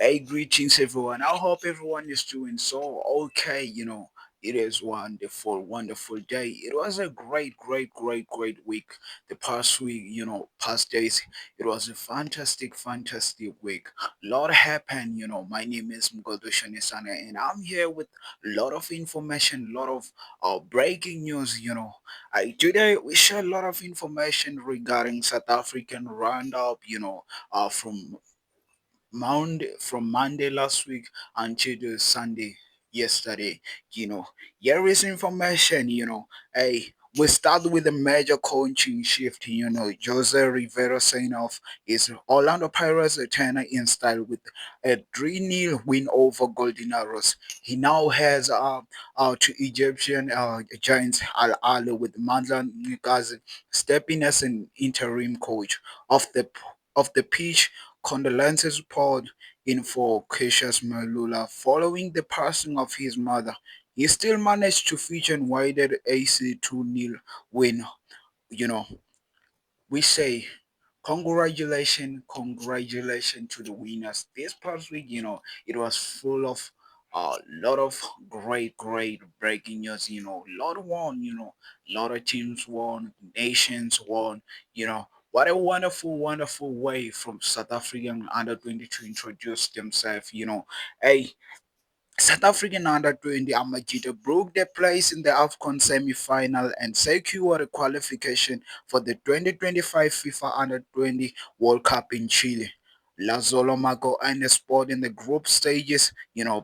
Hey, greetings everyone. I hope everyone is doing so okay. It is wonderful, wonderful day. It was a great week. The past week, past days, it was a fantastic, fantastic week. Lot happened. My name is Mgodo Shanisana, and I'm here with a lot of information, lot of breaking news. Today we share a lot of information regarding South African roundup. From Monday last week until the Sunday yesterday. Here is information. Hey, we start with a major coaching shift. Jose Rivera saying off his Orlando Pirates returner in style with a 3-0 win over Golden Arrows. He now has to Egyptian Giants Al Ali with Mandla Nkazi stepping as an interim coach of the pitch. Condolences poured in for Cassius Malula following the passing of his mother. He still managed to feature in wider AC 2-0 win. You know, we say congratulations to the winners. This past week, it was full of a lot of great breaking news. Lot won. Lot of teams won, nations won. What a wonderful way from South African under 20 to introduce themselves. Hey, South African under 20 Amajita broke their place in the AFCON semi-final and secured a qualification for the 2025 FIFA Under 20 World Cup in Chile. Lazolo Mago and the spot in the group stages,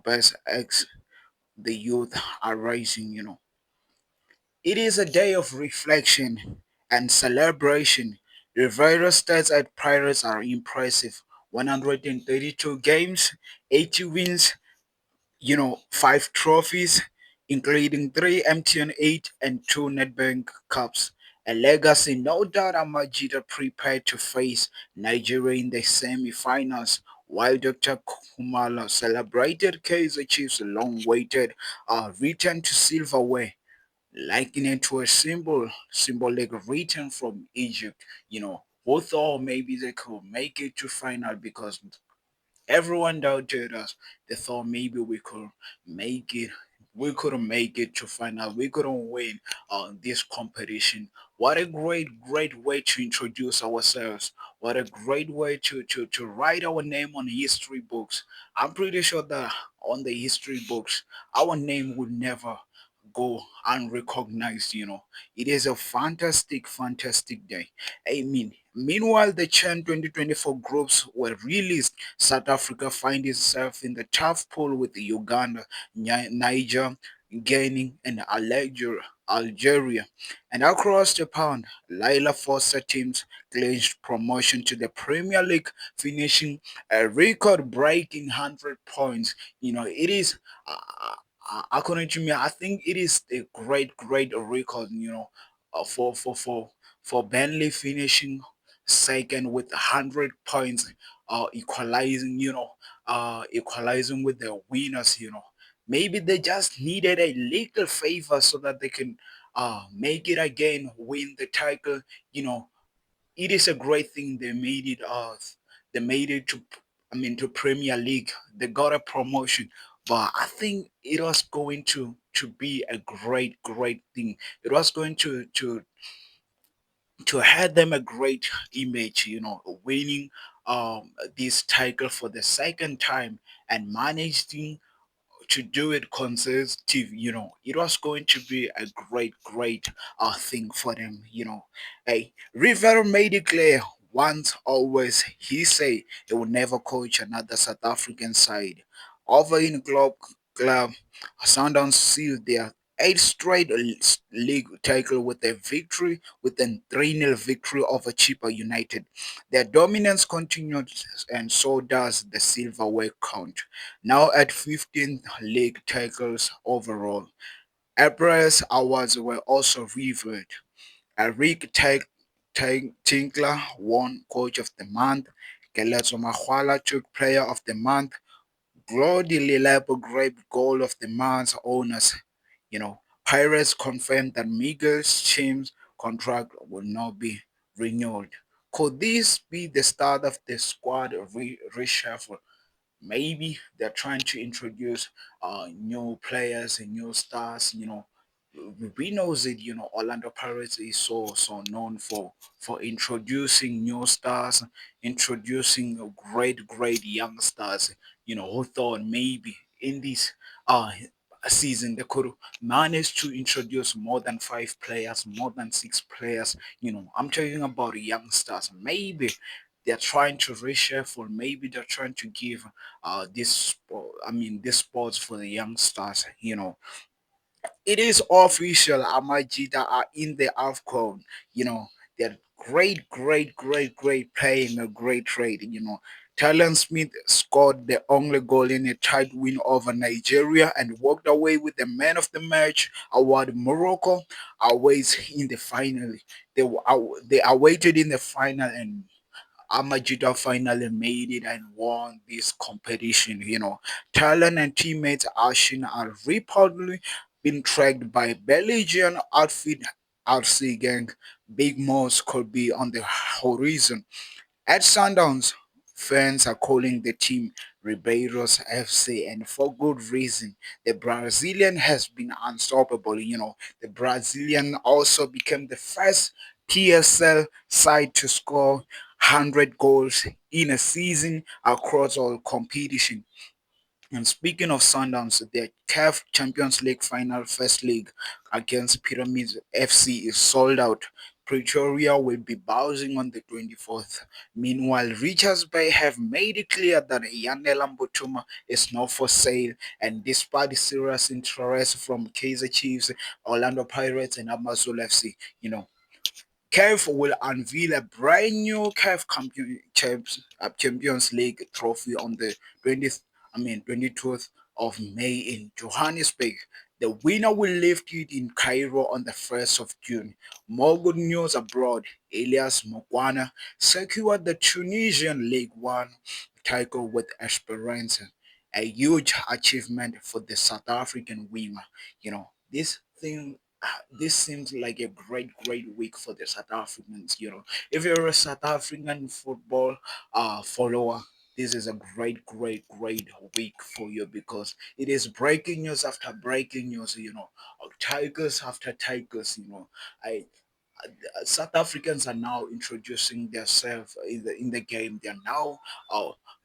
best ex the youth are rising. It is a day of reflection and celebration. Rivera stats at Pirates are impressive. 132 games, 80 wins, 5 trophies, including 3 MTN 8 and 2 Netbank Cups. A legacy, no doubt. Amajita prepared to face Nigeria in the semi-finals, while Dr. Kumalo celebrated Kaizer Chiefs' long-awaited return to silverware, likening it to a symbolic return from Egypt. Who thought maybe they could make it to final because everyone doubted us. They thought maybe we could make it. We couldn't make it to final. We couldn't win this competition. What a great way to introduce ourselves. What a great way to write our name on history books. I'm pretty sure that on the history books, our name would never go unrecognized. It is a fantastic day. I mean, meanwhile, the CHAN 2024 groups were released. South Africa finds itself in the tough pool with Uganda, Niger, Guinea, and Algeria. And across the pond, Lila Foster teams clinched promotion to the Premier League, finishing a record-breaking 100 points. It is, according to me, I think it is a great record. For Burnley finishing second with 100 points, equalizing, equalizing with the winners. Maybe they just needed a little favor so that they can make it again, win the title. You know, it is a great thing they made it. They made it to, to Premier League. They got a promotion, but I think it was going to be a great thing. It was going to have them a great image, winning this title for the second time and managing to do it consecutive. It was going to be a great thing for them. Hey, Rivera made it clear once always. He say he will never coach another South African side. Over in club Sundowns sealed their eighth straight league title with a victory, with a 3-0 victory over Chippa United. Their dominance continued, and so does the silverware count, now at 15 league titles overall. April's awards were also revealed. Rick Tinkler won Coach of the Month. Keleto Mahwala took Player of the Month. Glody Lilabo grabbed Goal of the Month owners. Pirates confirmed that Miguel's team's contract will not be renewed. Could this be the start of the squad reshuffle? Maybe they're trying to introduce new players and new stars. We know that Orlando Pirates is so known for introducing new stars, introducing great young stars. Who thought maybe in this uh season they could manage to introduce more than five players, more than six players. I'm talking about young stars. Maybe they're trying to reshuffle. Maybe they're trying to give this sports for the young stars. It is official. Amajita are in the AFCON. They're great playing a great trade. Talon Smith scored the only goal in a tight win over Nigeria and walked away with the man of the match award. Morocco awaits in the final. They awaited in the final, and Amajita finally made it and won this competition. Talon and teammates Ashin are reportedly being tracked by Belgian outfit RC gang. Big moves could be on the horizon. At Sundowns, fans are calling the team Ribeiros FC, and for good reason. The Brazilian has been unstoppable. The Brazilian also became the first PSL side to score 100 goals in a season across all competition. And speaking of Sundowns, the CAF Champions League final first leg against Pyramids FC is sold out. Pretoria will be bouncing on the 24th. Meanwhile, Richards Bay have made it clear that Yanela Mbutuma is not for sale, and despite serious interest from Kaizer Chiefs, Orlando Pirates, and Amazon FC, CAF will unveil a brand new Champions League trophy on the 20th, 22th of May in Johannesburg. The winner will lift it in Cairo on the 1st of June. More good news abroad. Elias Mokwana secured the Tunisian League One title with Esperance, a huge achievement for the South African winger. This seems like a great week for the South Africans. If you're a South African football follower, this is a great week for you because it is breaking news after breaking news. Tigers after tigers. I South Africans are now introducing themselves in the game. They are now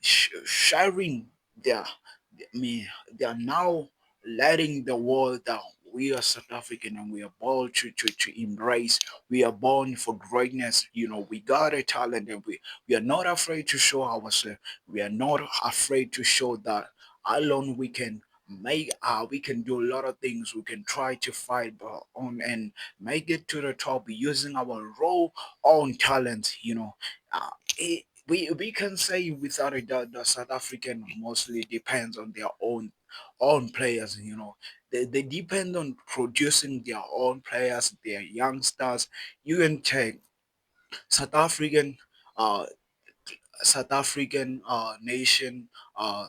sharing their. I mean, they are now letting the world down. We are South African and we are born to embrace. We are born for greatness. We got a talent and we are not afraid to show ourselves. We are not afraid to show that alone we can do a lot of things. We can try to fight on and make it to the top using our raw own talent. Uh, we can say without a doubt the South African mostly depends on their own players. They depend on producing their own players, their youngsters. You can take South African uh South African nation uh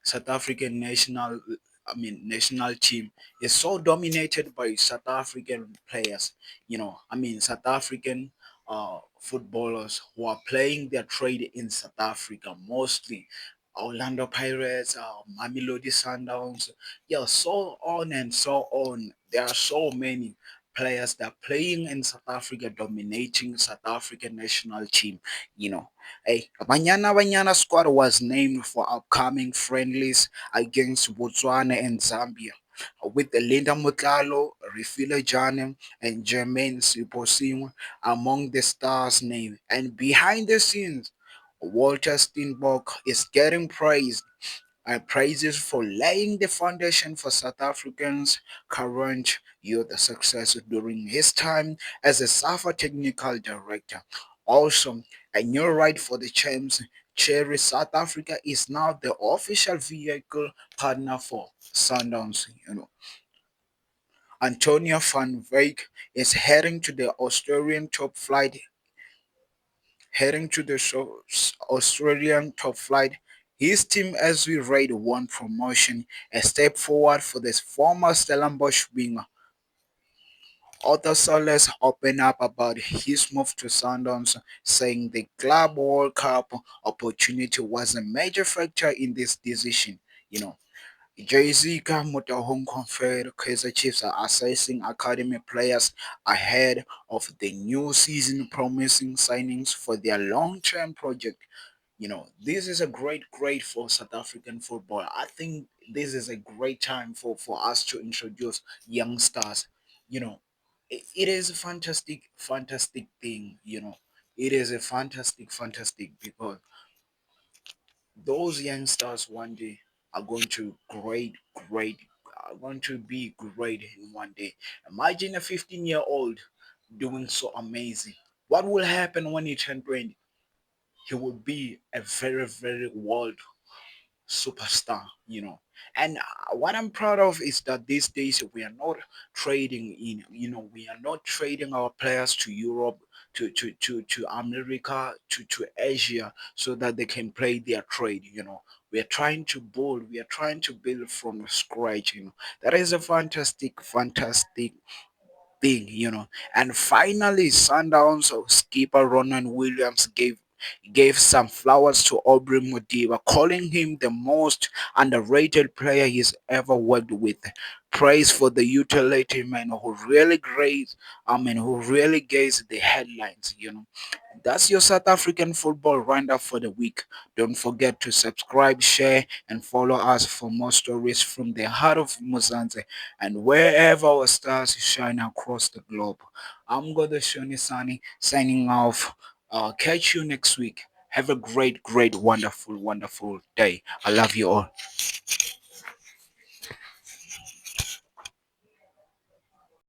South African national team is so dominated by South African players. South African footballers who are playing their trade in South Africa, mostly Orlando Pirates, Mamelodi Sundowns, yeah, so on and so on. There are so many players that are playing in South Africa, dominating South African national team. You know, Banyana squad was named for upcoming friendlies against Botswana and Zambia, with Linda Mutlalo, Refila Janem, and Jermaine Siposimo among the stars named. And behind the scenes, Walter Steinbock is getting praises for laying the foundation for South Africans' current youth success during his time as a SAFA technical director. Also, a new right for the champs, Cherry South Africa is now the official vehicle partner for Sundowns. Antonia van Wyk is heading to the Australian top flight. His team as we rate won promotion, a step forward for this former Stellenbosch winger. Arthur Soles opened up about his move to Sundowns, saying the Club World Cup opportunity was a major factor in this decision. You know, Jay-Z Motorhome confirmed Kaizer Chiefs are assessing academy players ahead of the new season, promising signings for their long-term project. This is a great for South African football. I think this is a great time for us to introduce young stars. You know, it is a fantastic thing. It is a fantastic because those young stars one day are going to great are going to be great in one day. Imagine a 15-year-old doing so amazing. What will happen when he turn 20? He will be a very world superstar. And what I'm proud of is that these days we are not trading we are not trading our players to Europe, to America, to Asia, so that they can play their trade. We are trying to build, we are trying to build from scratch. That is a fantastic thing. And finally, Sundowns skipper Ronan Williams gave some flowers to Aubrey Modiba, calling him the most underrated player he's ever worked with. Praise for the utility man who really gets the headlines. That's your South African football roundup for the week. Don't forget to subscribe, share, and follow us for more stories from the heart of Mozambique and wherever our stars shine across the globe. I'm Godo Shonisani signing off. Catch you next week. Have a great, wonderful day. I love you all.